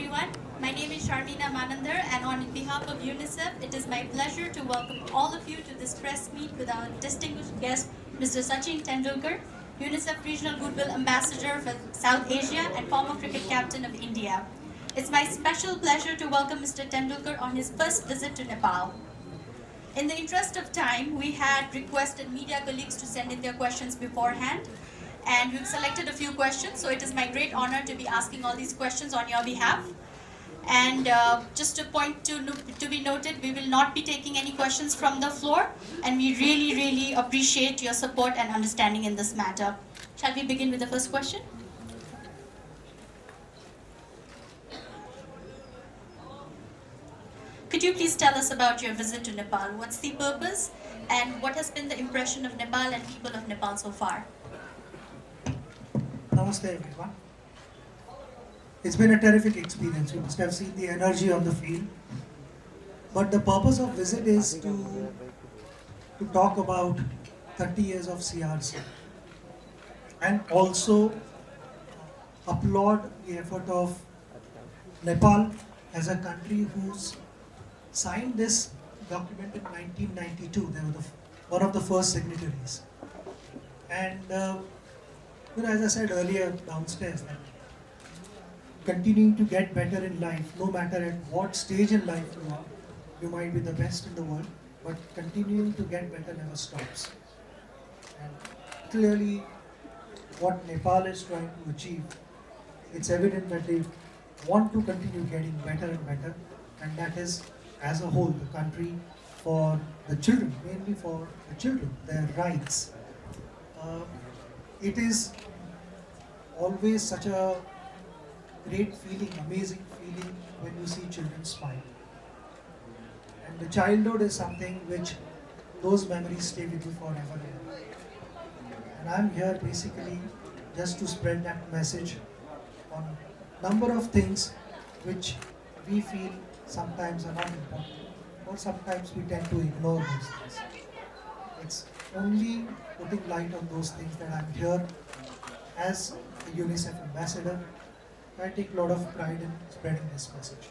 everyone. My name is Sharmina Manandar, and on behalf of Unicef, it is my pleasure to welcome all of you to this press meet with our distinguished guest, Mr. Sachin Tendulkar, Unicef Regional Goodwill Ambassador for South Asia and former cricket captain of India. It's my special pleasure to welcome Mr. Tendulkar on his first visit to Nepal. In the interest of time, we had requested media colleagues to send in their questions beforehand, and we've selected a few questions, so it is my great honor to be asking all these questions on your behalf. And just a point to be noted, we will not be taking any questions from the floor, and we really appreciate your support and understanding in this matter. Shall we begin with the first question? Could you please tell us about your visit to Nepal? What's the purpose, and what has been the impression of Nepal and people of Nepal so far? Namaste everyone. It's been a terrific experience. You must have seen the energy on the field. But the purpose of visit is to talk about 30 years of CRC and also applaud the effort of Nepal as a country who's signed this document in 1992. They were one of the first signatories. And as I said earlier downstairs, that continuing to get better in life, no matter at what stage in life you are, you might be the best in the world, but continuing to get better never stops. And clearly, what Nepal is trying to achieve, it's evident that they want to continue getting better and better, and that is, as a whole, the country for the children, mainly for the children, their rights. It is always such a great feeling, amazing feeling when you see children smile. And the childhood is something which those memories stay with you forever. And I'm here basically just to spread that message on a number of things which we feel sometimes are not important, or sometimes we tend to ignore those things. It's only putting light on those things that I'm here as a UNICEF ambassador. I take a lot of pride in spreading this message.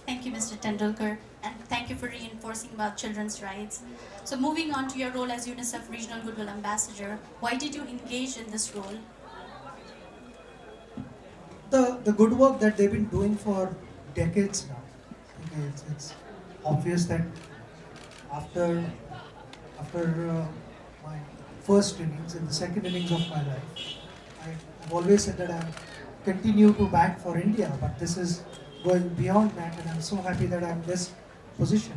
Thank you, Mr. Tendulkar, and thank you for reinforcing about children's rights. So moving on to your role as UNICEF Regional Goodwill Ambassador, why did you engage in this role? The good work that they've been doing for decades now. Okay, it's obvious that after my first innings and the second innings of my life, I've always said that I continue to bat for India, but this is going beyond that, and I'm so happy that I'm in this position.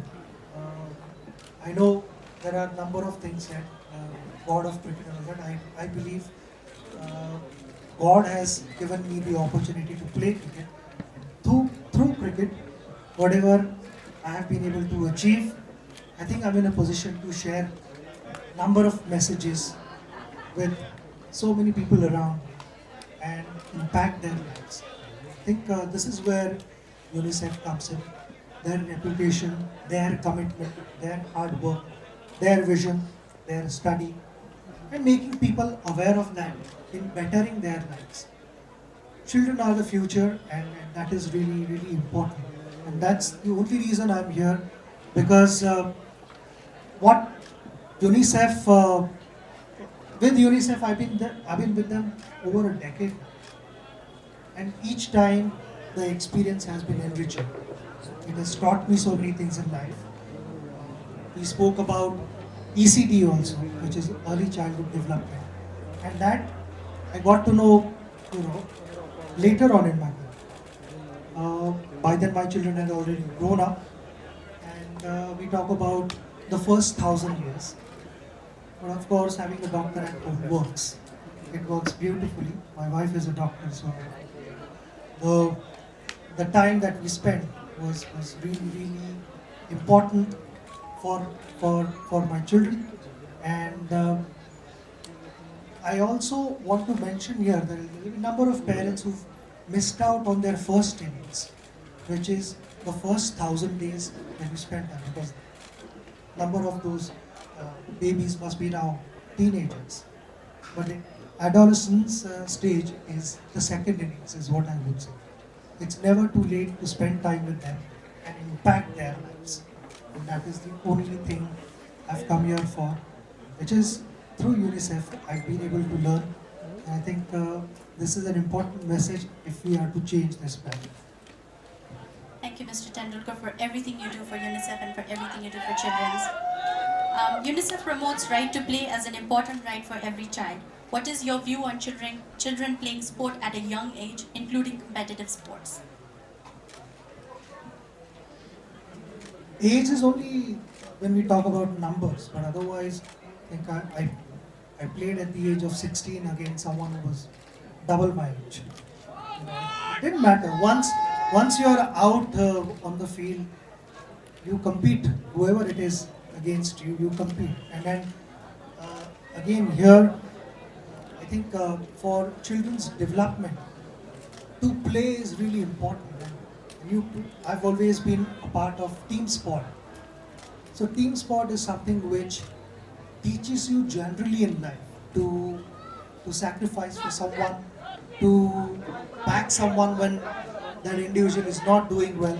I know there are a number of things that God of cricket and all that. I believe God has given me the opportunity to play cricket. Through cricket, whatever I have been able to achieve, I think I'm in a position to share a number of messages with so many people around and impact their lives. I think this is where UNICEF comes in. Their reputation, their commitment, their hard work, their vision, their study, and making people aware of that in bettering their lives. Children are the future, and that is really important. And that's the only reason I'm here, because what UNICEF, with UNICEF, I've been with them over a decade now. And each time the experience has been enriching. It has taught me so many things in life. We spoke about ECD also, which is early childhood development, and that I got to know, later on in my life. By then my children had already grown up, and we talk about the first 1,000 years. But of course, having a doctor at home works. It works beautifully. My wife is a doctor, so the time that we spent was really important for my children. And I also want to mention here that there are a number of parents who've missed out on their first innings, which is the first 1,000 days that we spent there, because number of those babies must be now teenagers. But the adolescence stage is the second innings, is what I would say. It's never too late to spend time with them and impact their lives. And that is the only thing I've come here for, which is through UNICEF I've been able to learn. And I think this is an important message if we are to change this planet. Thank you, Mr. Tendulkar, for everything you do for UNICEF and for everything you do for children. UNICEF promotes right to play as an important right for every child. What is your view on children playing sport at a young age, including competitive sports? Age is only when we talk about numbers, but otherwise, I think I played at the age of 16 against someone who was double my age. It didn't matter. Once you are out on the field, you compete. Whoever it is against you, you compete. And then again here, I think for children's development, to play is really important. I've always been a part of team sport. So team sport is something which teaches you generally in life to sacrifice for someone, to back someone when that individual is not doing well,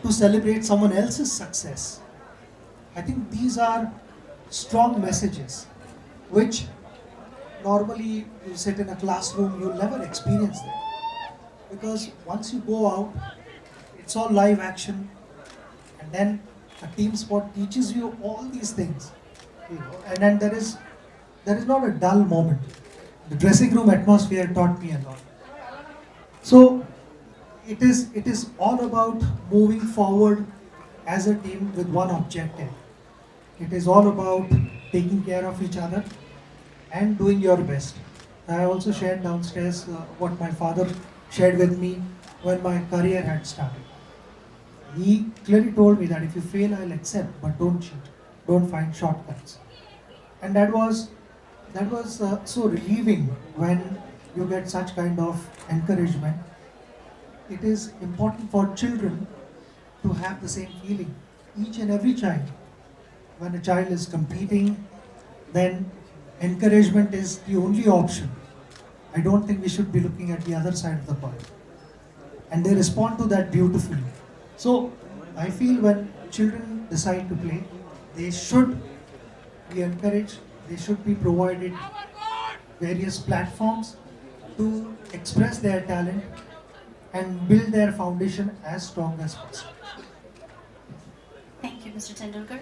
to celebrate someone else's success. I think these are strong messages which normally you sit in a classroom, you'll never experience them. Because once you go out, it's all live action, and then a team sport teaches you all these things. And then there is not a dull moment. The dressing room atmosphere taught me a lot. So it is all about moving forward as a team with one objective. It is all about taking care of each other and doing your best. I also shared downstairs what my father shared with me when my career had started. He clearly told me that if you fail, I'll accept, but don't cheat, don't find shortcuts. And that was so relieving when you get such kind of encouragement. It is important for children to have the same feeling. Each and every child, when a child is competing, then encouragement is the only option. I don't think we should be looking at the other side of the coin. And they respond to that beautifully. So I feel when children decide to play, they should be encouraged, they should be provided various platforms to express their talent and build their foundation as strong as possible. Thank you, Mr. Tendulkar.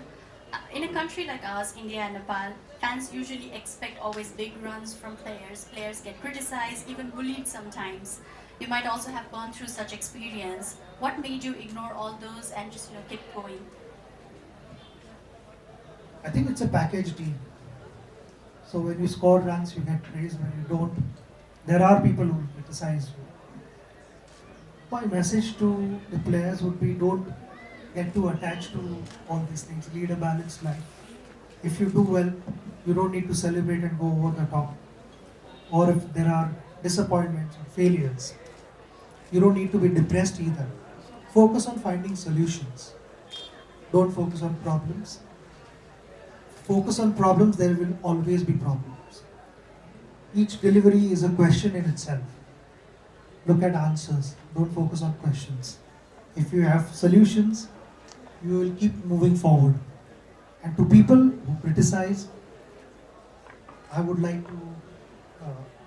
In a country like ours, India and Nepal, fans usually expect always big runs from players. Players get criticized, even bullied sometimes. You might also have gone through such experience. What made you ignore all those and just keep going? I think it's a package deal. So when you score runs, you get praise. When you don't, there are people who criticize you. My message to the players would be, don't get too attached to all these things. Lead a balanced life. If you do well, you don't need to celebrate and go over the top. Or if there are disappointments or failures, you don't need to be depressed either. Focus on finding solutions. Don't focus on problems. Focus on problems, there will always be problems. Each delivery is a question in itself. Look at answers, don't focus on questions. If you have solutions, you will keep moving forward. And to people who criticize, I would like to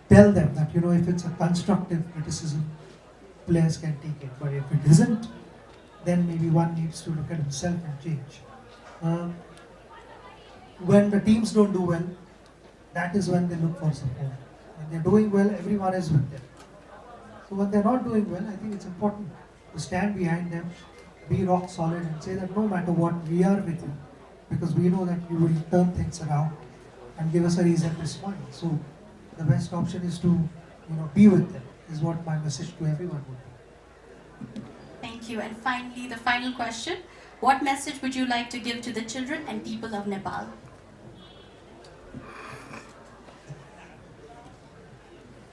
tell them that if it's a constructive criticism, players can take it. But if it isn't, then maybe one needs to look at himself and change. When the teams don't do well, that is when they look for support. When they're doing well, everyone is with them. So when they're not doing well, I think it's important to stand behind them, be rock solid and say that no matter what, we are with you. Because we know that you will turn things around and give us a reason to smile. So the best option is to be with them, is what my message to everyone would be. Thank you. And finally, the final question. What message would you like to give to the children and people of Nepal?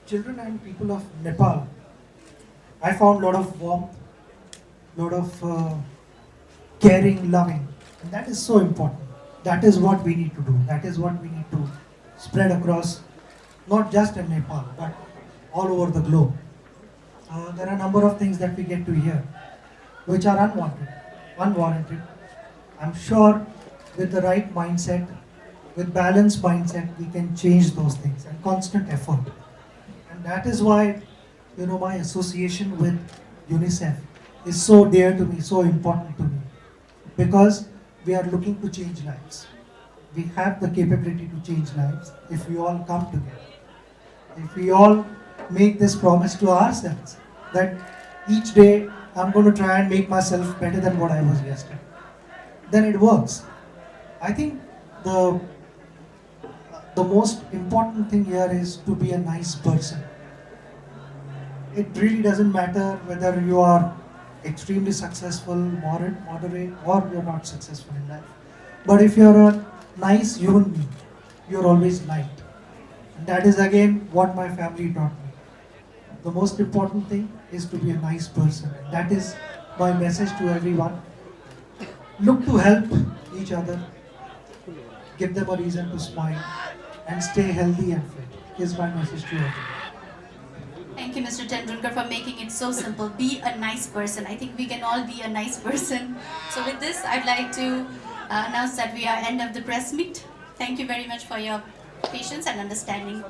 Children and people of Nepal, I found a lot of warmth, a lot of caring, loving, and that is so important. That is what we need to do. That is what we need to spread across, not just in Nepal, but all over the globe. there are a number of things that we get to hear which are unwanted, unwarranted. I'm sure with the right mindset, with balanced mindset, we can change those things and constant effort. And that is why, my association with UNICEF is so dear to me, so important to me, because we are looking to change lives. We have the capability to change lives if we all come together. If we all make this promise to ourselves that each day I'm going to try and make myself better than what I was yesterday, then it works. I think the the most important thing here is to be a nice person. It really doesn't matter whether you are extremely successful, moderate, or you're not successful in life. But if you're a nice human being, you're always liked. And that is again what my family taught me. The most important thing is to be a nice person. And that is my message to everyone. Look to help each other, give them a reason to smile, and stay healthy and fit is my message to everyone. Thank you, Mr. Tendulkar, for making it so simple. Be a nice person. I think we can all be a nice person. So with this, I'd like to announce that we are end of the press meet. Thank you very much for your patience and understanding.